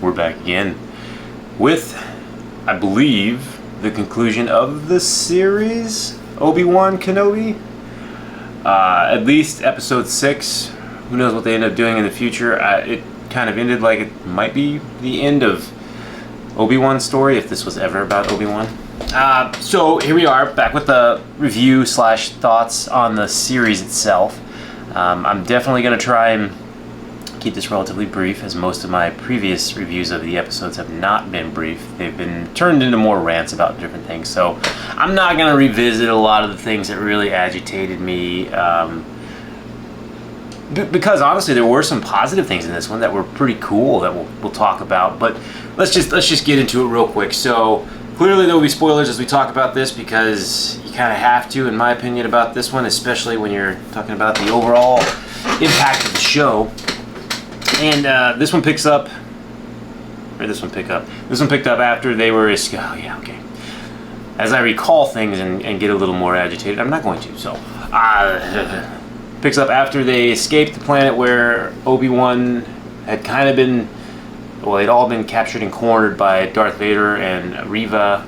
we're back again with, I believe, the conclusion of the series, Obi-Wan Kenobi. At least episode 6. Who knows what they end up doing in the future. It kind of ended like it might be the end of Obi-Wan's story, if this was ever about Obi-Wan. So here we are, back with the review / thoughts on the series itself. I'm definitely going to try and keep this relatively brief, as most of my previous reviews of the episodes have not been brief. They've been turned into more rants about different things. So I'm not going to revisit a lot of the things that really agitated me. Because honestly, there were some positive things in this one that were pretty cool that we'll talk about. But let's just get into it real quick. So clearly there will be spoilers as we talk about this, because you kind of have to, in my opinion, about this one, especially when you're talking about the overall impact of the show. And this one picks up, or this one picked up. This one picked up after they were, oh yeah, okay. As I recall things and get a little more agitated, I'm not going to. So picks up after they escaped the planet where Obi-Wan had kind of been, well, they'd all been captured and cornered by Darth Vader and Reva.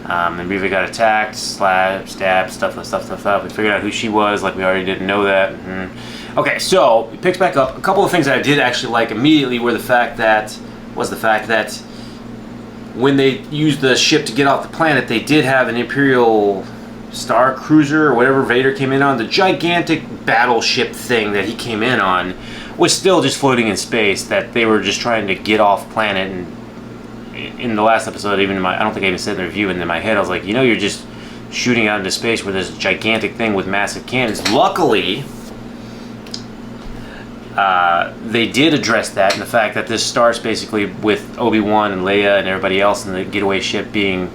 And Reva got attacked, stabbed, stuff. We figured out who she was, like we already didn't know that. Okay, so it picks back up. A couple of things that I did actually like immediately were the fact that when they used the ship to get off the planet, they did have an Imperial Star Cruiser or whatever Vader came in on. The gigantic battleship thing that he came in on was still just floating in space, that they were just trying to get off planet. And in the last episode, even I don't think I even said in the review, and in my head I was like, you're just shooting out into space where there's a gigantic thing with massive cannons. Luckily, they did address that, and the fact that this starts basically with Obi-Wan and Leia and everybody else in the getaway ship being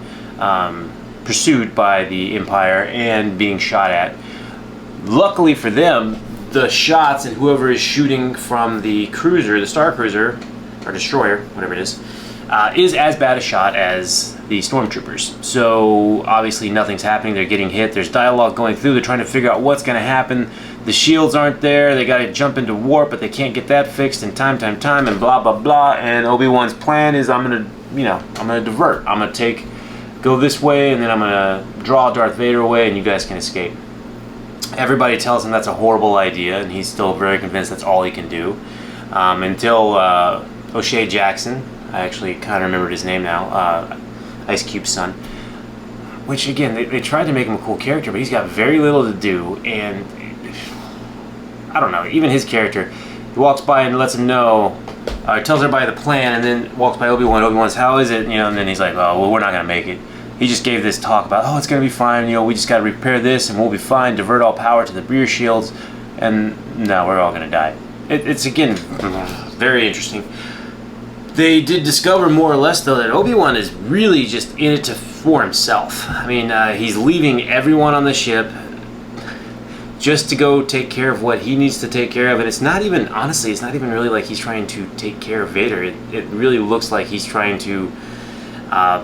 pursued by the Empire and being shot at. Luckily for them, the shots and whoever is shooting from the cruiser, the Star Cruiser, or Destroyer, whatever it is as bad a shot as the stormtroopers. So obviously nothing's happening. They're getting hit. There's dialogue going through. They're trying to figure out what's going to happen. The shields aren't there. They got to jump into warp, but they can't get that fixed in time, and blah blah blah. And Obi-Wan's plan is, I'm gonna divert. I'm gonna go this way, and then I'm gonna draw Darth Vader away, and you guys can escape. Everybody tells him that's a horrible idea, and he's still very convinced that's all he can do. Until O'Shea Jackson, I actually kind of remembered his name now, Ice Cube's son. Which again, they tried to make him a cool character, but he's got very little to do, and I don't know, even his character, he walks by and lets him know, tells everybody the plan, and then walks by Obi-Wan. Obi-Wan's, how is it? And then he's like, oh, well, we're not going to make it. He just gave this talk about, oh, it's going to be fine, we just got to repair this and we'll be fine, divert all power to the rear shields, and no, we're all going to die. It's, again, very interesting. They did discover more or less, though, that Obi-Wan is really just in it for himself. I mean, he's leaving everyone on the ship just to go take care of what he needs to take care of. And it's not even, honestly, it's not even really like he's trying to take care of Vader. It really looks like he's trying to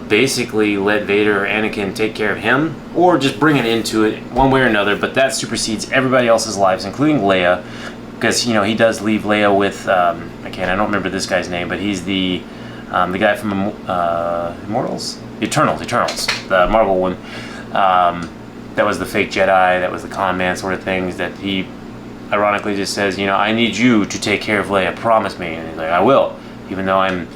basically let Vader or Anakin take care of him, or just bring it into it one way or another. But that supersedes everybody else's lives, including Leia, because he does leave Leia with I don't remember this guy's name, but he's the guy from Immortals, Eternals, the Marvel one. That was the fake Jedi, that was the con man sort of things, that he ironically just says, I need you to take care of Leia, promise me. And he's like, I will, even though I'm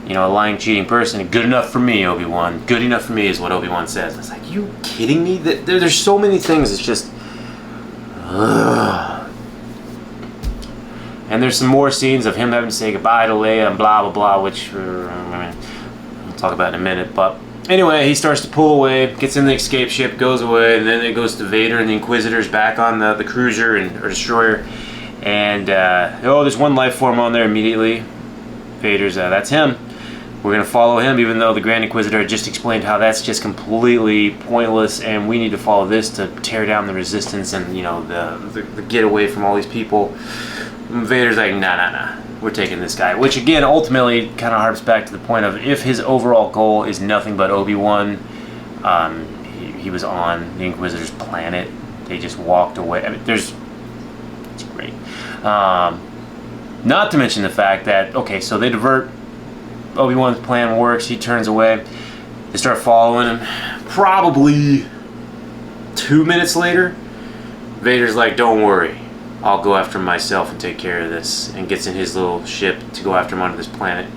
a lying, cheating person. Good enough for me, Obi-Wan. Good enough for me is what Obi-Wan says. It's like, you kidding me? There's so many things, it's just and there's some more scenes of him having to say goodbye to Leia and blah blah blah, which we'll talk about in a minute. But anyway, he starts to pull away, gets in the escape ship, goes away, and then it goes to Vader and the Inquisitors back on the cruiser or destroyer. And there's one life form on there immediately. Vader's, that's him. We're going to follow him, even though the Grand Inquisitor had just explained how that's just completely pointless, and we need to follow this to tear down the Resistance and, the get away from all these people. Vader's like, nah, we're taking this guy. Which, again, ultimately kind of harps back to the point of, if his overall goal is nothing but Obi-Wan, he was on the Inquisitor's planet. They just walked away. I mean, it's great. Not to mention the fact that, okay, so they divert Obi-Wan's plan works. He turns away. They start following him. Probably 2 minutes later, Vader's like, don't worry, I'll go after him myself and take care of this, and gets in his little ship to go after him onto this planet.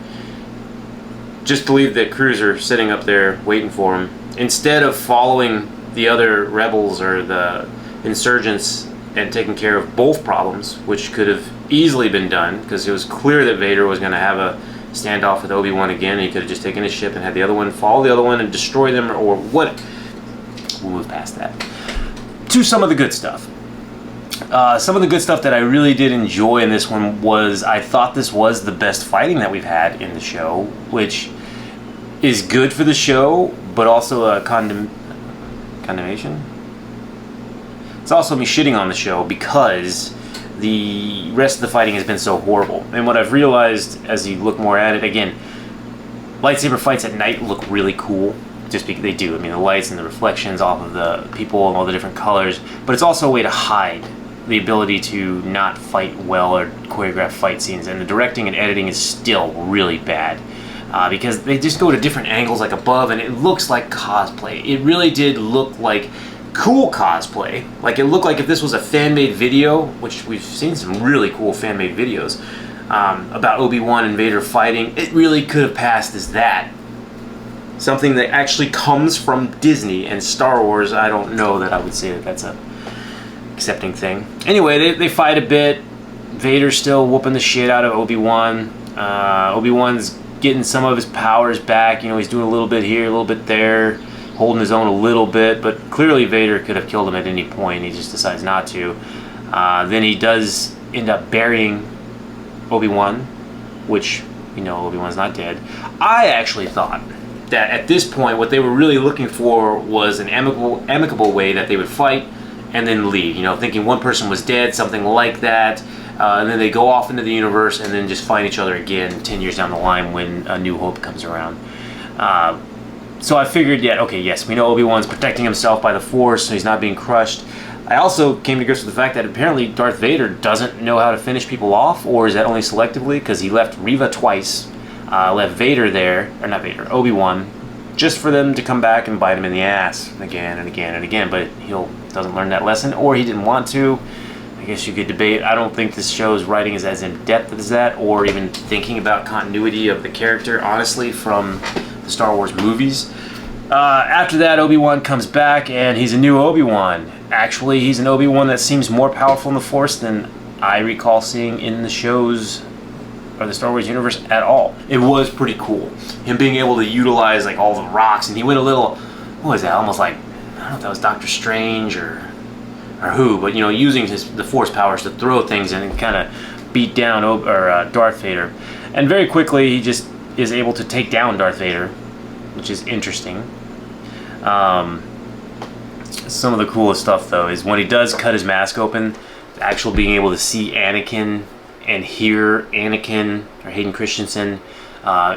Just to leave the cruiser sitting up there waiting for him. Instead of following the other rebels or the insurgents and taking care of both problems, which could have easily been done, because it was clear that Vader was going to have a standoff with Obi-Wan again, and he could have just taken his ship and had the other one follow the other one and destroy them, or what. We'll move past that. To some of the good stuff. Some of the good stuff that I really did enjoy in this one was, I thought this was the best fighting that we've had in the show, which is good for the show, but also a condemnation? It's also me shitting on the show because the rest of the fighting has been so horrible. And what I've realized as you look more at it, again, lightsaber fights at night look really cool. Just because they do. I mean, the lights and the reflections off of the people and all the different colors. But it's also a way to hide the ability to not fight well or choreograph fight scenes. And the directing and editing is still really bad. Because they just go to different angles, like above, and it looks like cosplay. It really did look like cool cosplay. Like, it looked like if this was a fan-made video, which we've seen some really cool fan-made videos about Obi-Wan and Vader fighting, it really could have passed as that. Something that actually comes from Disney and Star Wars. I don't know that I would say that that's a accepting thing. Anyway, they fight a bit. Vader's still whooping the shit out of Obi-Wan. Obi-Wan's getting some of his powers back. You know, he's doing a little bit here, a little bit there, holding his own a little bit, but clearly Vader could have killed him at any point. He just decides not to. Then he does end up burying Obi-Wan, which, you know, Obi-Wan's not dead. I actually thought that at this point what they were really looking for was an amicable way that they would fight and then leave, you know, thinking one person was dead, something like that, and then they go off into the universe and then just find each other again 10 years down the line when A New Hope comes around. So I figured, yeah, okay, yes, we know Obi-Wan's protecting himself by the Force, so he's not being crushed. I also came to grips with the fact that apparently Darth Vader doesn't know how to finish people off, or is that only selectively? Because he left Reva twice. Left Vader there, or not Vader, Obi-Wan, just for them to come back and bite him in the ass again and again and again, but he doesn't learn that lesson, or he didn't want to. I guess you could debate. I don't think this show's writing is as in-depth as that, or even thinking about continuity of the character, honestly, from the Star Wars movies. After that, Obi-Wan comes back, and he's a new Obi-Wan. Actually, he's an Obi-Wan that seems more powerful in the Force than I recall seeing in the shows or the Star Wars universe at all. It was pretty cool. Him being able to utilize like all the rocks, and he went a little, what was that, almost like, I don't know if that was Doctor Strange or who, but you know, using the Force powers to throw things and kind of beat down Darth Vader. And very quickly he just is able to take down Darth Vader, which is interesting. Some of the coolest stuff though is when he does cut his mask open, actual being able to see Anakin and hear Anakin or Hayden Christensen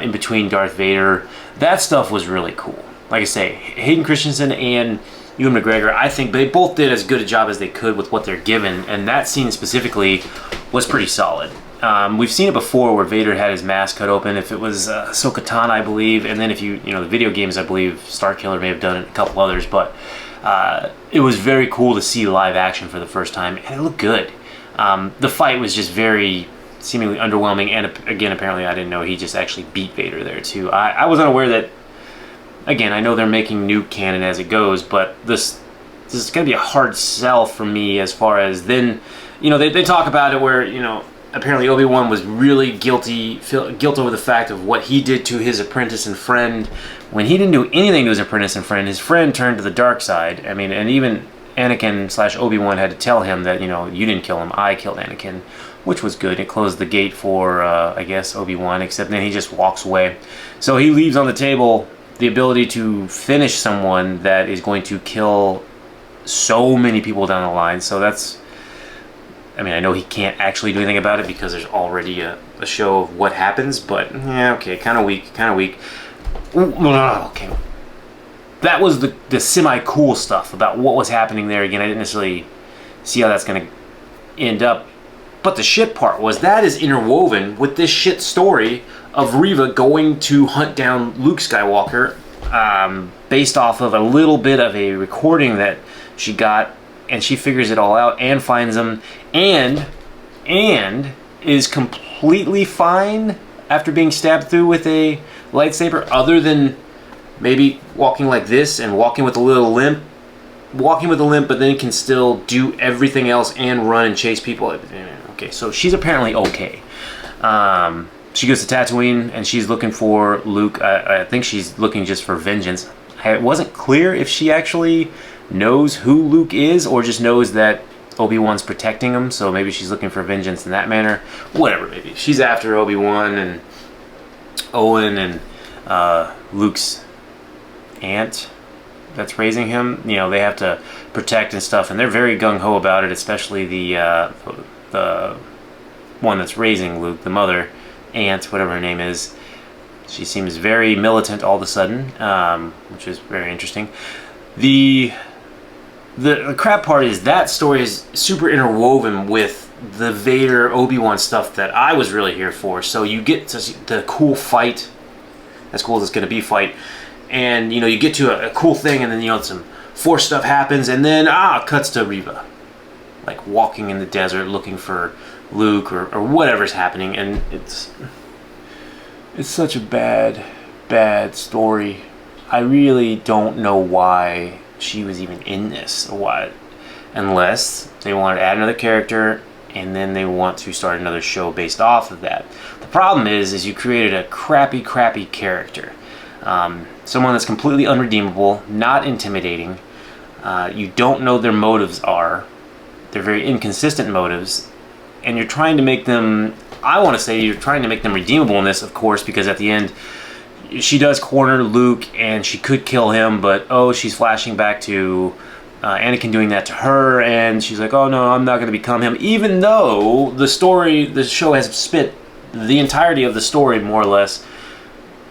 in between Darth Vader. That stuff was really cool. Like I say, Hayden Christensen and Ewan McGregor, I think they both did as good a job as they could with what they're given, and that scene specifically was pretty solid. We've seen it before where Vader had his mask cut open. If it was Ahsoka Tano, I believe, and then if you know, the video games, I believe Starkiller may have done it, a couple others, but it was very cool to see live action for the first time, and it looked good. The fight was just very seemingly underwhelming, and again, apparently I didn't know he just actually beat Vader there too. I was unaware that, again, I know they're making new canon as it goes, but this is going to be a hard sell for me as far as then, you know, they talk about it where, you know, apparently Obi-Wan was really guilt over the fact of what he did to his apprentice and friend. When he didn't do anything to his apprentice and friend, his friend turned to the dark side. I mean, and even Anakin / Obi-Wan had to tell him that, you know, you didn't kill him, I killed Anakin, which was good. It closed the gate for, I guess, Obi-Wan, except then he just walks away. So he leaves on the table the ability to finish someone that is going to kill so many people down the line. So that's, I mean, I know he can't actually do anything about it because there's already a show of what happens, but yeah, okay, kind of weak. Okay. That was the semi-cool stuff about what was happening there. Again, I didn't necessarily see how that's going to end up But the shit part was that is interwoven with this shit story of Reva going to hunt down Luke Skywalker, based off of a little bit of a recording that she got, and she figures it all out and finds him, and is completely fine after being stabbed through with a lightsaber, other than maybe walking like this and walking with a little limp. Walking with a limp, but then can still do everything else and run and chase people. Okay, so she's apparently okay. She goes to Tatooine and she's looking for Luke. I think she's looking just for vengeance. It wasn't clear if she actually knows who Luke is or just knows that Obi-Wan's protecting him, so maybe she's looking for vengeance in that manner. Whatever, maybe. She's after Obi-Wan and Owen and Luke's aunt that's raising him. You know, they have to protect and stuff, and they're very gung-ho about it, especially the one that's raising Luke, the mother, aunt, whatever her name is. She seems very militant all of a sudden, which is very interesting. The crap part is that story is super interwoven with the Vader Obi-Wan stuff that I was really here for. So you get to see the cool fight, as cool as it's going to be fight, and you know, you get to a cool thing, and then, you know, some Force stuff happens, and then cuts to Reva, like walking in the desert looking for Luke or whatever's happening, and it's such a bad story. I really don't know why she was even in this, or what, unless they want to add another character and then they want to start another show based off of that. The problem is you created a crappy character. Someone that's completely unredeemable, not intimidating. You don't know their motives are. They're very inconsistent motives. And you're trying to make them, I want to say you're trying to make them redeemable in this, of course, because at the end, she does corner Luke and she could kill him, but she's flashing back to Anakin doing that to her, and she's like, oh no, I'm not going to become him, even though the show has spent the entirety of the story, more or less,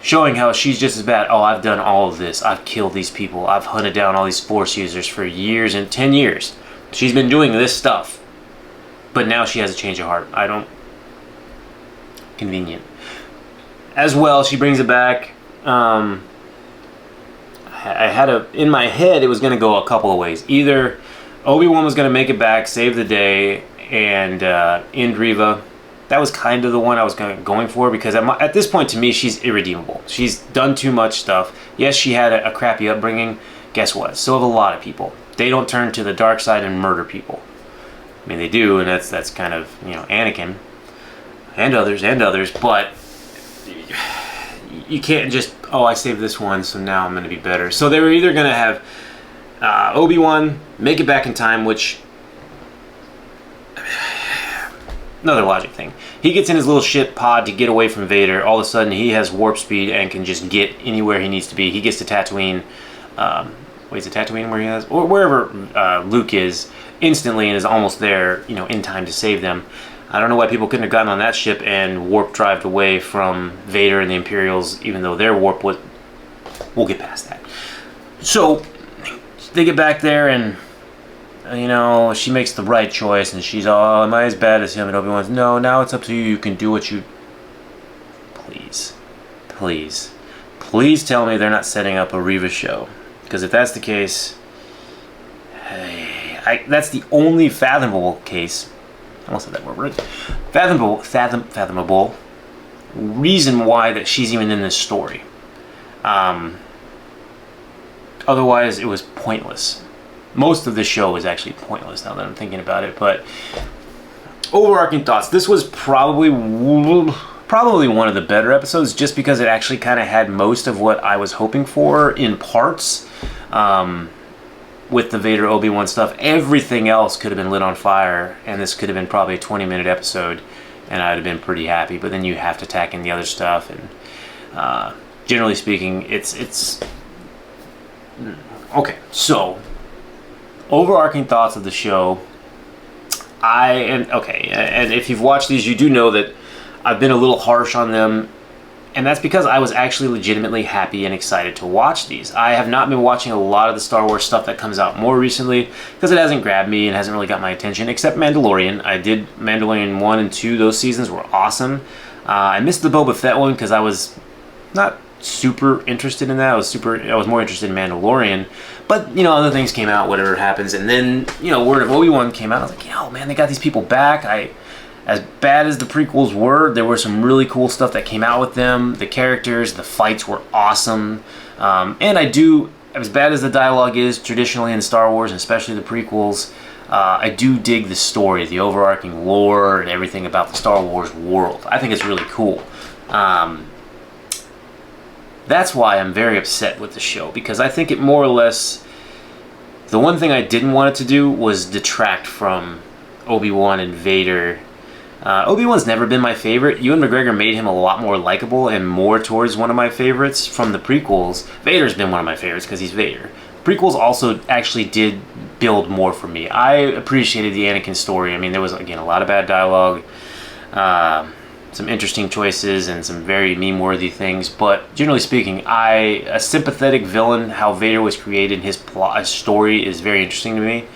showing how she's just as bad. I've done all of this. I've killed these people. I've hunted down all these Force users for years and 10 years. She's been doing this stuff. But now she has a change of heart. Convenient. As well, she brings it back. I had in my head, it was going to go a couple of ways. Either Obi-Wan was going to make it back, save the day, and end Reva. That was kind of the one I was going for, because at this point, to me, she's irredeemable. She's done too much stuff. Yes, she had a crappy upbringing. Guess what? So have a lot of people. They don't turn to the dark side and murder people. I mean, they do, and that's kind of, you know, Anakin and others, but you can't just, I saved this one, so now I'm going to be better. So they were either going to have Obi-Wan make it back in time, which, another logic thing. He gets in his little ship pod to get away from Vader. All of a sudden, he has warp speed and can just get anywhere he needs to be. He gets to Tatooine. Is it Tatooine where he has? Or wherever Luke is, instantly, and is almost there, you know, in time to save them. I don't know why people couldn't have gotten on that ship and warp drived away from Vader and the Imperials, even though their warp was... We'll get past that. So, they get back there, and, you know, she makes the right choice, and she's, am I as bad as him? And Obi-Wan's, no, now it's up to you. You can do what you... Please tell me they're not setting up a Reva show. Because if that's the case... that's the only fathomable case... I almost said that word right. Fathomable reason why that she's even in this story. Otherwise, it was pointless. Most of the show is actually pointless now that I'm thinking about it. But overarching thoughts. This was probably one of the better episodes, just because it actually kind of had most of what I was hoping for in parts. With the Vader Obi-Wan stuff, everything else could have been lit on fire, and this could have been probably a 20-minute episode, and I'd have been pretty happy. But then you have to tack in the other stuff, and generally speaking, it's okay. So, overarching thoughts of the show, and if you've watched these, you do know that I've been a little harsh on them And that's because I was actually legitimately happy and excited to watch these. I have not been watching a lot of the Star Wars stuff that comes out more recently because it hasn't grabbed me and hasn't really got my attention, except Mandalorian. I did Mandalorian 1 and 2. Those seasons were awesome. I missed the Boba Fett one because I was not super interested in that. I was more interested in Mandalorian. But, you know, other things came out, whatever happens. And then, you know, word of Obi-Wan came out. I was like, yo, man, they got these people back. As bad as the prequels were, there was some really cool stuff that came out with them. The characters, the fights were awesome. And as bad as the dialogue is traditionally in Star Wars, and especially the prequels, I do dig the story, the overarching lore, and everything about the Star Wars world. I think it's really cool. That's why I'm very upset with the show, because I think it more or less... The one thing I didn't want it to do was detract from Obi-Wan and Vader. Obi-Wan's never been my favorite. Ewan McGregor made him a lot more likable and more towards one of my favorites from the prequels. Vader's been one of my favorites because he's Vader. Prequels also actually did build more for me. I appreciated the Anakin story. I mean, there was, again, a lot of bad dialogue, some interesting choices, and some very meme-worthy things. But generally speaking, a sympathetic villain, how Vader was created, his story is very interesting to me.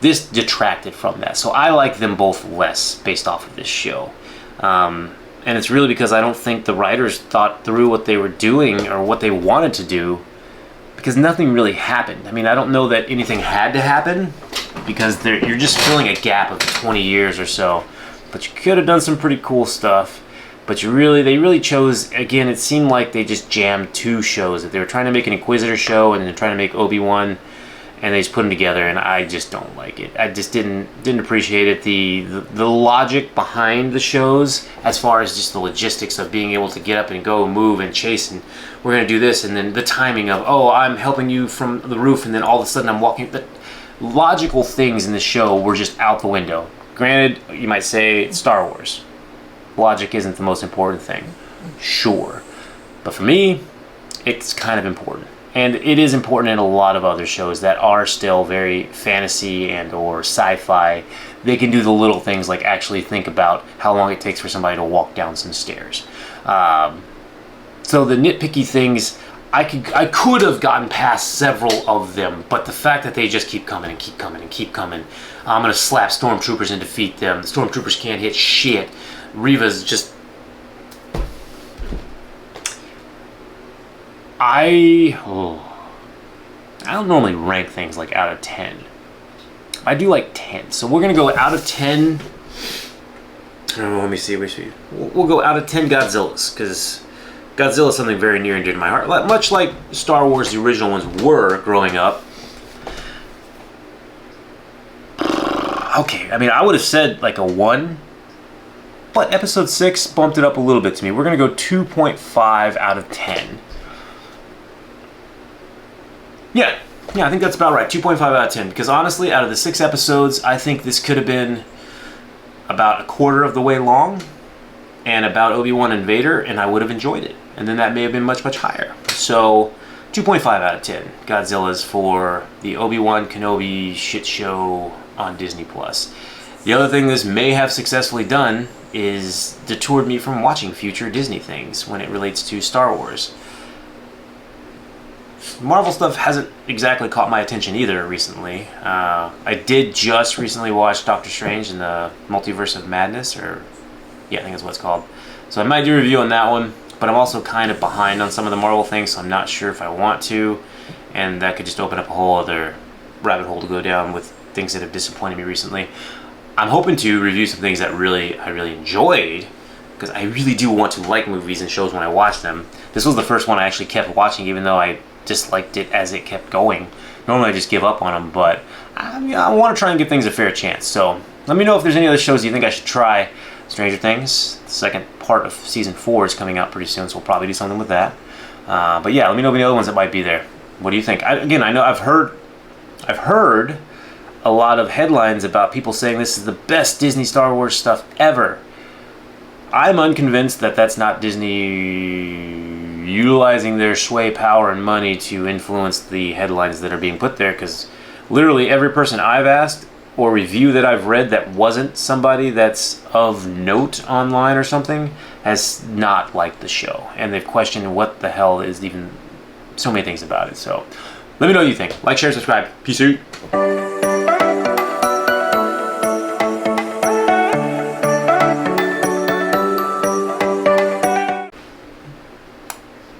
This detracted from that. So I like them both less based off of this show. And it's really because I don't think the writers thought through what they were doing or what they wanted to do, because nothing really happened. I mean, I don't know that anything had to happen, because you're just filling a gap of 20 years or so. But you could have done some pretty cool stuff. But they really chose, again, it seemed like they just jammed two shows. That they were trying to make an Inquisitor show and then trying to make Obi-Wan, and they just put them together, and I just don't like it. I just didn't appreciate it. The logic behind the shows, as far as just the logistics of being able to get up and go, move and chase, and we're going to do this, and then the timing of, oh, I'm helping you from the roof, and then all of a sudden I'm walking. The logical things in the show were just out the window. Granted, you might say it's Star Wars. Logic isn't the most important thing. Sure. But for me, it's kind of important. And it is important in a lot of other shows that are still very fantasy and or sci-fi. They can do the little things like actually think about how long it takes for somebody to walk down some stairs. So the nitpicky things, I could have gotten past several of them, but the fact that they just keep coming and keep coming and keep coming. I'm going to slap stormtroopers and defeat them. The stormtroopers can't hit shit. Reva's just... I don't normally rank things like out of 10. I do like 10. So we're going to go out of 10. Let me see. We'll go out of 10 Godzillas, because Godzilla is something very near and dear to my heart. Much like Star Wars, the original ones were growing up. Okay, I mean, I would have said like a 1. But Episode 6 bumped it up a little bit to me. We're going to go 2.5 out of 10. Yeah, I think that's about right. 2.5 out of 10. Because honestly, out of the 6 episodes, I think this could have been about a quarter of the way long, and about Obi-Wan and Vader, and I would have enjoyed it. And then that may have been much, much higher. So, 2.5 out of 10 Godzillas for the Obi-Wan Kenobi shit show on Disney+. The other thing this may have successfully done is detoured me from watching future Disney things when it relates to Star Wars. Marvel stuff hasn't exactly caught my attention either recently. I did just recently watch Doctor Strange in the Multiverse of Madness, I think that's what it's called. So I might do a review on that one, but I'm also kind of behind on some of the Marvel things, so I'm not sure if I want to, and that could just open up a whole other rabbit hole to go down with things that have disappointed me recently. I'm hoping to review some things that I really enjoyed, because I really do want to like movies and shows when I watch them. This was the first one I actually kept watching, even though I disliked it as it kept going. Normally I just give up on them, but I want to try and give things a fair chance. So let me know if there's any other shows you think I should try. Stranger Things, the second part of season 4 is coming out pretty soon, so we'll probably do something with that. But yeah, let me know of any other ones that might be there. What do you think? I know I've heard a lot of headlines about people saying this is the best Disney Star Wars stuff ever. I'm unconvinced that that's not Disney utilizing their sway, power, and money to influence the headlines that are being put there, because literally every person I've asked or review that I've read that wasn't somebody that's of note online or something has not liked the show, and they've questioned what the hell is even so many things about it. So let me know what you think. Like, share, subscribe. Peace out.